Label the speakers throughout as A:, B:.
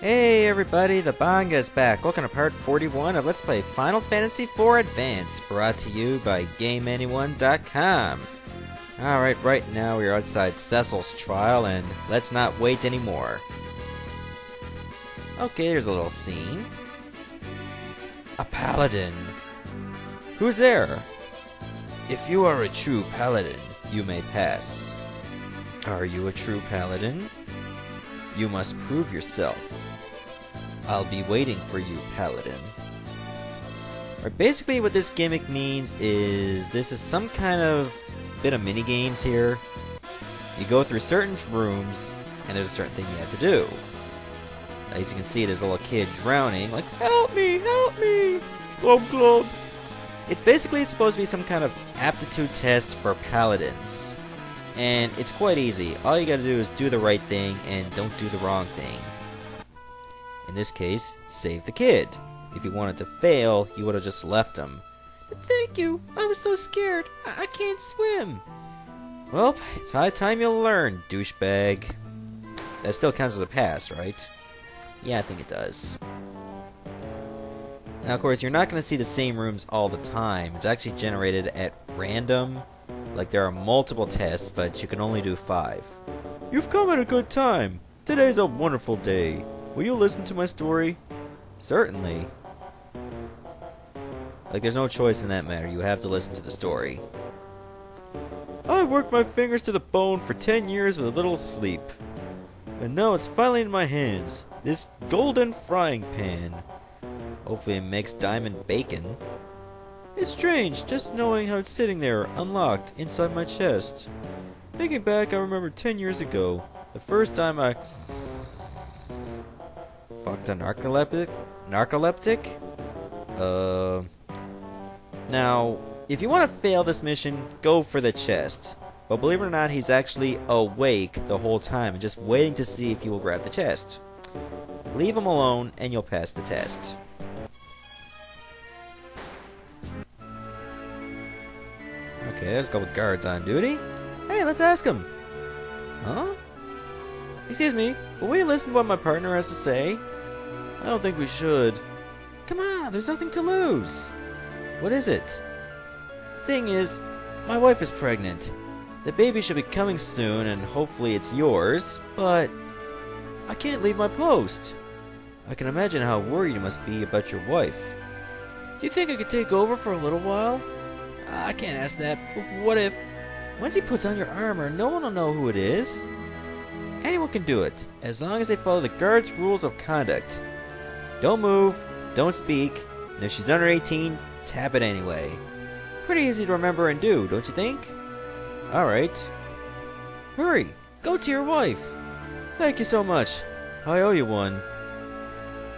A: Hey everybody, the Banga's back. Welcome to part 41 of Let's Play Final Fantasy IV Advance, brought to you by GameAnyone.com. Alright, right now we are outside Cecil's trial, and let's not wait anymore. Okay, there's a little scene. A Paladin. Who's there? If you are a true Paladin, you may pass. Are you a true Paladin? You must prove yourself. I'll be waiting for you, Paladin. Right, basically what this gimmick means is this is some kind of bit of mini games here. You go through certain rooms and there's a certain thing you have to do. As you can see, there's a little kid drowning, like, help me, glub glub. It's basically supposed to be some kind of aptitude test for paladins. And it's quite easy. All you gotta do is do the right thing and don't do the wrong thing. In this case, save the kid. If you wanted to fail, you would have just left him. Thank you. I was so scared. I can't swim. Well, it's high time you'll learn, douchebag. That still counts as a pass, right? Yeah, I think it does. Now, of course, you're not going to see the same rooms all the time. It's actually generated at random. Like, there are multiple tests, but you can only do 5. You've come at a good time. Today's a wonderful day. Will you listen to my story? Certainly. Like, there's no choice in that matter. You have to listen to the story. I've worked my fingers to the bone for 10 years with a little sleep. And now it's finally in my hands. This golden frying pan. Hopefully it makes diamond bacon. It's strange, just knowing how it's sitting there, unlocked, inside my chest. Thinking back, I remember 10 years ago, the first time I fucked a narcoleptic? Now, if you want to fail this mission, go for the chest. But believe it or not, he's actually awake the whole time and just waiting to see if you will grab the chest. Leave him alone and you'll pass the test. Okay, there's a couple guards on duty. Hey, let's ask him. Huh? Excuse me, will we listen to what my partner has to say? I don't think we should. Come on, there's nothing to lose. What is it? Thing is, my wife is pregnant. The baby should be coming soon, and hopefully it's yours, but I can't leave my post. I can imagine how worried you must be about your wife. Do you think I could take over for a little while? I can't ask that, but what if... Once he puts on your armor, no one will know who it is. Anyone can do it, as long as they follow the guard's rules of conduct. Don't move, don't speak, and if she's under 18, tap it anyway. Pretty easy to remember and do, don't you think? Alright. Hurry, go to your wife. Thank you so much. I owe you one.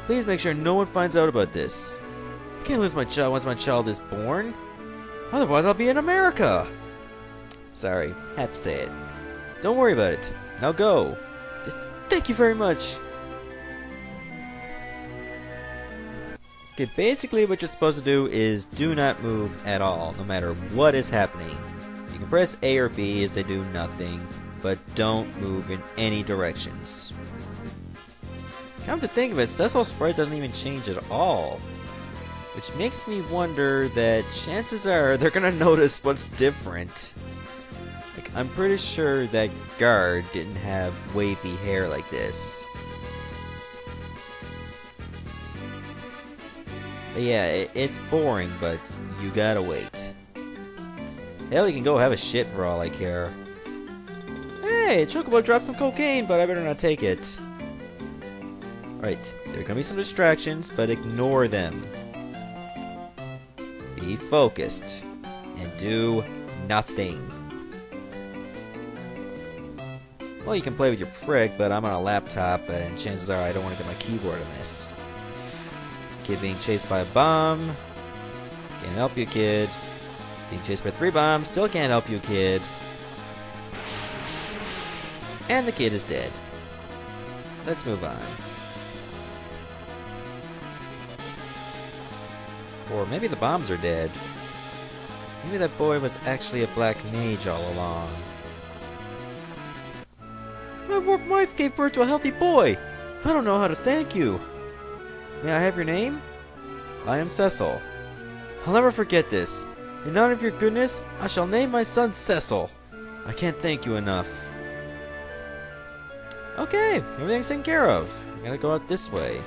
A: Please make sure no one finds out about this. I can't lose my child once my child is born. Otherwise I'll be in America. Sorry, had to say it. Don't worry about it. Now go. Thank you very much. Okay, basically what you're supposed to do is do not move at all, no matter what is happening. You can press A or B as they do nothing, but don't move in any directions. Come to think of it, Cecil's sprite doesn't even change at all. Which makes me wonder that chances are they're gonna notice what's different. Like, I'm pretty sure that guard didn't have wavy hair like this. But yeah, it's boring, but you gotta wait. Hell, you can go have a shit for all I care. Hey, Chocobo dropped some cocaine, but I better not take it. Right, there are gonna be some distractions, but ignore them. Be focused, and do nothing. Well, you can play with your prick, but I'm on a laptop, and chances are I don't want to get my keyboard amiss. Kid being chased by a bomb. Can't help you, kid. Being chased by 3 bombs. Still can't help you, kid. And the kid is dead. Let's move on. Or maybe the bombs are dead. Maybe that boy was actually a black mage all along. My warped wife gave birth to a healthy boy. I don't know how to thank you. May I have your name? I am Cecil. I'll never forget this. In honor of your goodness, I shall name my son Cecil. I can't thank you enough. Okay, everything's taken care of. I gotta go out this way.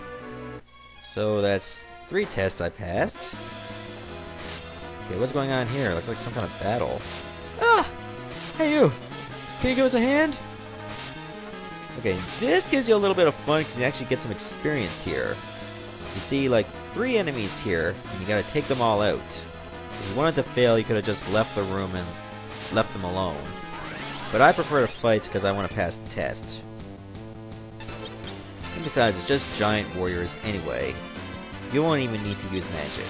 A: So that's 3 tests I passed. Okay, what's going on here? Looks like some kind of battle. Ah! Hey you! Can you give us a hand? Okay, this gives you a little bit of fun because you actually get some experience here. You see, like, 3 enemies here, and you gotta take them all out. If you wanted to fail, you could have just left the room and left them alone. But I prefer to fight because I want to pass the test. And besides, it's just giant warriors anyway. You won't even need to use magic.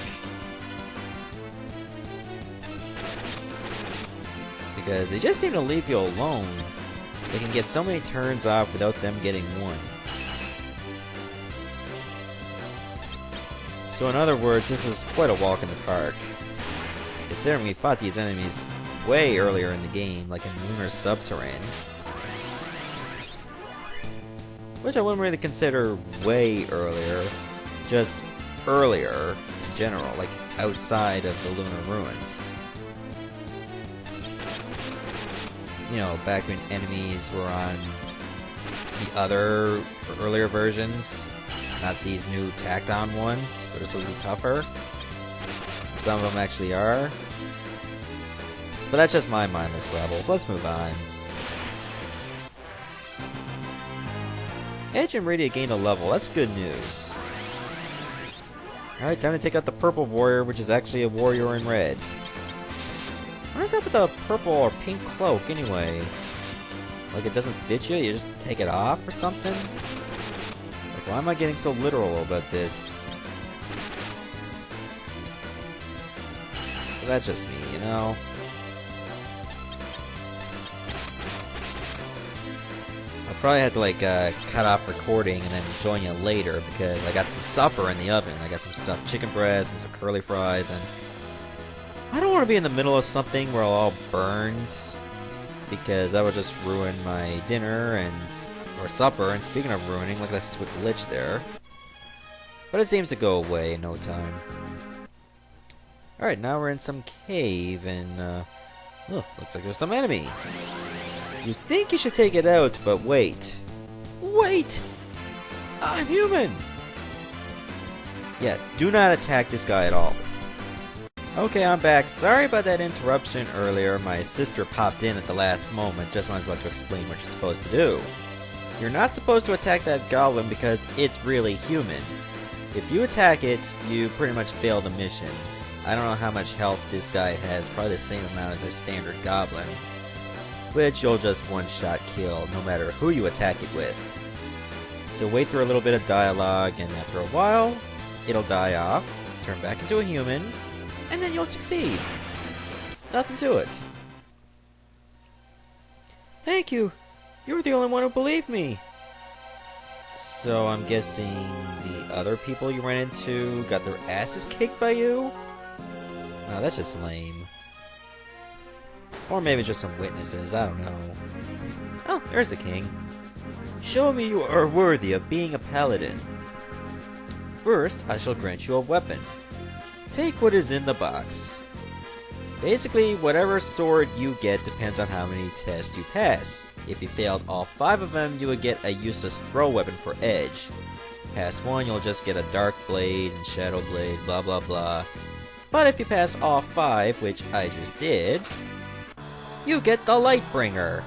A: Because they just seem to leave you alone. They can get so many turns off without them getting one. So in other words, this is quite a walk in the park. Considering we fought these enemies way earlier in the game, like in Lunar Subterrane. Which I wouldn't really consider way earlier, just earlier in general, like outside of the Lunar Ruins. You know, back when enemies were on the other earlier versions, not these new tacked on ones that are supposed to be tougher. Some of them actually are. But that's just my mindless rebels. Let's move on. Edge and Radiant gained a level. That's good news. Alright, time to take out the purple warrior, which is actually a warrior in red. What is up with the purple or pink cloak, anyway? Like, it doesn't fit you? You just take it off or something? Like, why am I getting so literal about this? Well, that's just me, you know? I'll probably have to, like, cut off recording and then join you later, because I got some supper in the oven. I got some stuffed chicken breast and some curly fries, and I don't want to be in the middle of something where it all burns, because that would just ruin my dinner or supper. And speaking of ruining, look at that stupid glitch there. But it seems to go away in no time. Alright, now we're in some cave, and oh, looks like there's some enemy. You think you should take it out, but wait. Wait! I'm human! Yeah, do not attack this guy at all. Okay, I'm back. Sorry about that interruption earlier. My sister popped in at the last moment, just when I was about to explain what you're supposed to do. You're not supposed to attack that goblin because it's really human. If you attack it, you pretty much fail the mission. I don't know how much health this guy has, probably the same amount as a standard goblin. Which you'll just one-shot kill, no matter who you attack it with. So wait for a little bit of dialogue, and after a while, it'll die off, turn back into a human, and then you'll succeed. Nothing to it. Thank you. You were the only one who believed me. So I'm guessing the other people you ran into got their asses kicked by you? Oh, that's just lame. Or maybe just some witnesses, I don't know. Oh, there's the king. Show me you are worthy of being a paladin. First, I shall grant you a weapon. Take what is in the box. Basically, whatever sword you get depends on how many tests you pass. If you failed all 5 of them, you would get a useless throw weapon for edge. Pass 1, you'll just get a dark blade and shadow blade, blah blah blah. But if you pass all 5, which I just did, you get the Lightbringer.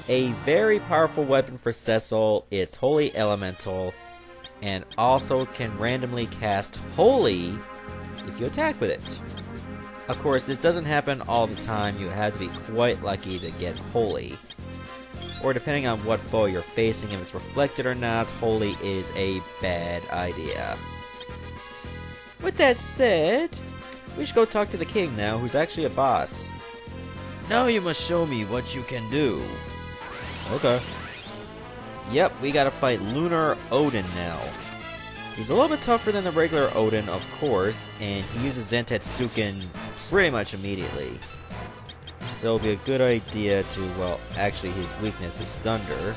A: A very powerful weapon for Cecil. It's Holy Elemental, and also can randomly cast Holy if you attack with it. Of course, this doesn't happen all the time. You have to be quite lucky to get Holy. Or depending on what foe you're facing, if it's reflected or not, Holy is a bad idea. With that said, we should go talk to the king now, who's actually a boss. Now you must show me what you can do. Okay. Yep, we gotta fight Lunar Odin now. He's a little bit tougher than the regular Odin, of course, and he uses Zentetsuken pretty much immediately. So it'll be a good idea to, well, actually his weakness is thunder.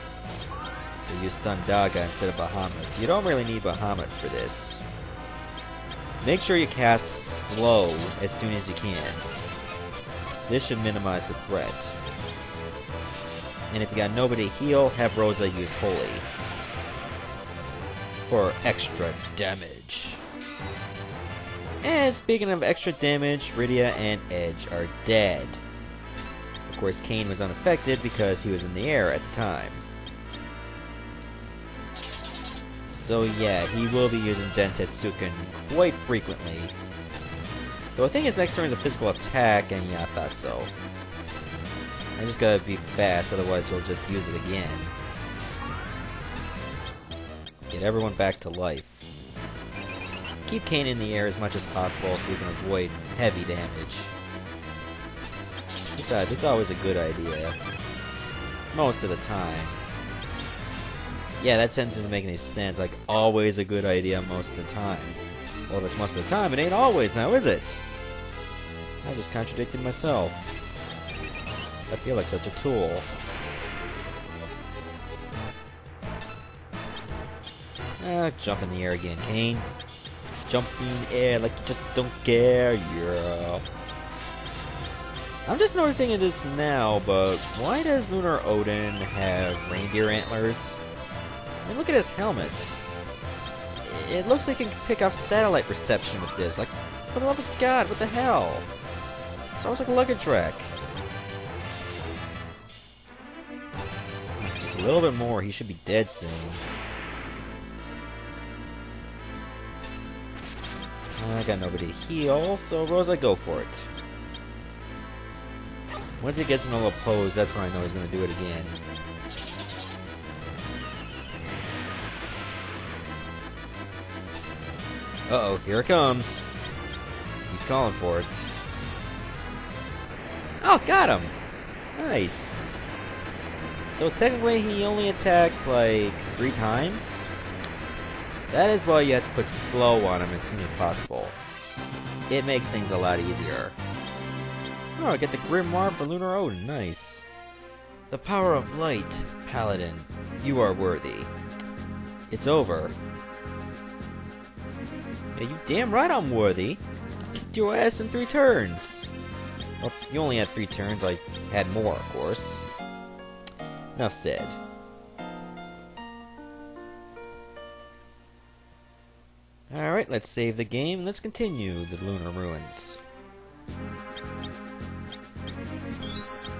A: So use Thundaga instead of Bahamut. You don't really need Bahamut for this. Make sure you cast slow as soon as you can. This should minimize the threat. And if you got nobody to heal, have Rosa use Holy. For extra damage. And speaking of extra damage, Rydia and Edge are dead. Of course, Kain was unaffected because he was in the air at the time. So yeah, he will be using Zentetsuken quite frequently. Though I think his next turn is a physical attack, and yeah, I thought so. I just gotta be fast, otherwise he'll just use it again. Get everyone back to life. Keep Kain in the air as much as possible so we can avoid heavy damage. Besides, it's always a good idea. Most of the time. Yeah, that sentence doesn't make any sense. Like, always a good idea most of the time. Well, if it's most of the time, it ain't always now, is it? I just contradicted myself. I feel like such a tool. Jump in the air again, Kain. Jump in the air like you just don't care, yeah. I'm just noticing this now, but why does Lunar Odin have reindeer antlers? I mean, look at his helmet. It looks like he can pick up satellite reception with this. Like, for the love of God, what the hell? It's almost like a luggage rack. Just a little bit more, he should be dead soon. I got nobody to heal, so Rosa, go for it. Once he gets in a little pose, that's when I know he's going to do it again. Uh-oh, here it comes. He's calling for it. Oh, got him! Nice. So technically he only attacked like 3 times? That is why you have to put slow on him as soon as possible. It makes things a lot easier. Oh, I get the Grimoire for Lunar Odin, nice. The power of light, Paladin. You are worthy. It's over. Yeah, you damn right I'm worthy. I kicked your ass in 3 turns. Well, you only had 3 turns, I had more, of course. Enough said. Alright, let's save the game and let's continue the Lunar Ruins. I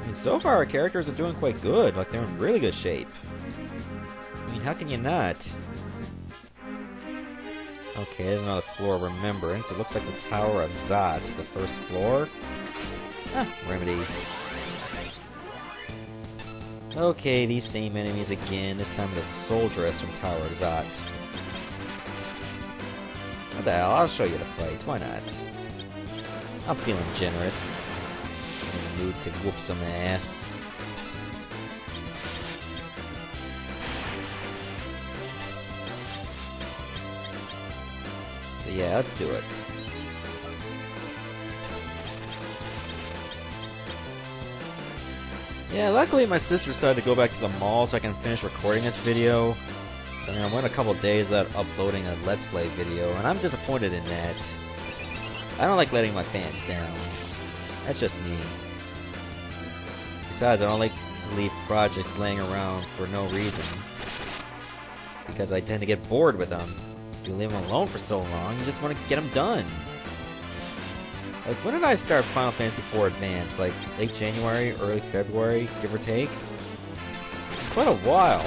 A: mean, so far our characters are doing quite good, like they're in really good shape. I mean, how can you not? Okay, there's another floor of remembrance. It looks like the Tower of Zot, the first floor. Ah, remedy. Okay, these same enemies again, this time the Soldieress from Tower of Zot. What the hell, I'll show you the fights, why not? I'm feeling generous. In the mood to whoop some ass. So yeah, let's do it. Yeah, luckily my sister decided to go back to the mall so I can finish recording this video. I mean, I went a couple days without uploading a Let's Play video, and I'm disappointed in that. I don't like letting my fans down. That's just me. Besides, I don't like to leave projects laying around for no reason. Because I tend to get bored with them. If you leave them alone for so long, you just want to get them done. Like, when did I start Final Fantasy IV Advance? Like, late January, early February, give or take? Quite a while.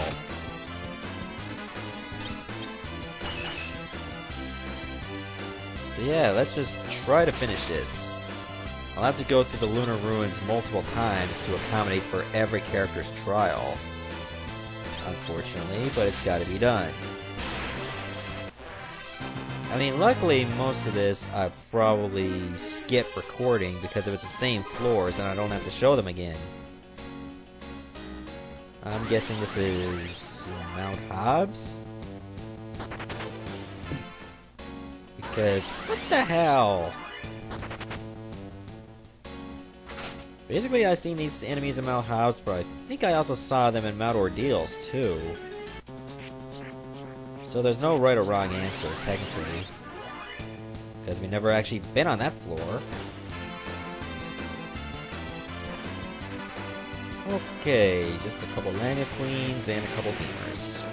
A: So yeah, let's just try to finish this. I'll have to go through the Lunar Ruins multiple times to accommodate for every character's trial. Unfortunately, but it's gotta be done. I mean, luckily, most of this I probably skip recording because if it's the same floors, then I don't have to show them again. I'm guessing this is Mount Hobbs? Because, what the hell? Basically, I've seen these enemies in Mount Hobbs, but I think I also saw them in Mount Ordeals, too. So there's no right or wrong answer, technically. Because we've never actually been on that floor. Okay, just a couple Lanya Queens and a couple Beamers.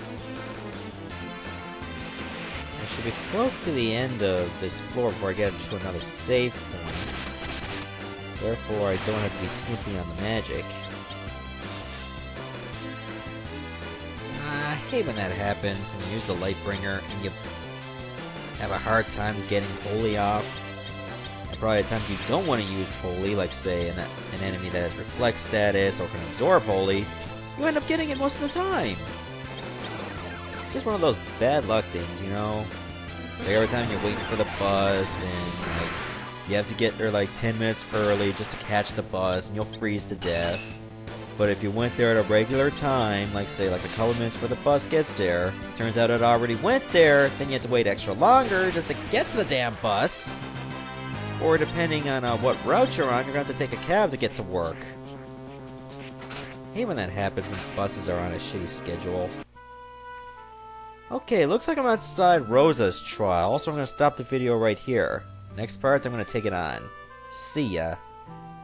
A: I should be close to the end of this floor before I get to another save point. Therefore, I don't have to be snooping on the magic. I hate when that happens, when you use the Lightbringer and you have a hard time getting Holy off. And probably at times you don't want to use Holy, like say an enemy that has Reflect status or can absorb Holy, you end up getting it most of the time. It's just one of those bad luck things, you know? Like every time you're waiting for the bus and like you have to get there like 10 minutes early just to catch the bus and you'll freeze to death. But if you went there at a regular time, like say like a couple minutes before the bus gets there, turns out it already went there, then you have to wait extra longer just to get to the damn bus. Or depending on what route you're on, you're going to have to take a cab to get to work. I hate when that happens when buses are on a shitty schedule. Okay, looks like I'm outside Rosa's trial, so I'm going to stop the video right here. Next part, I'm going to take it on. See ya.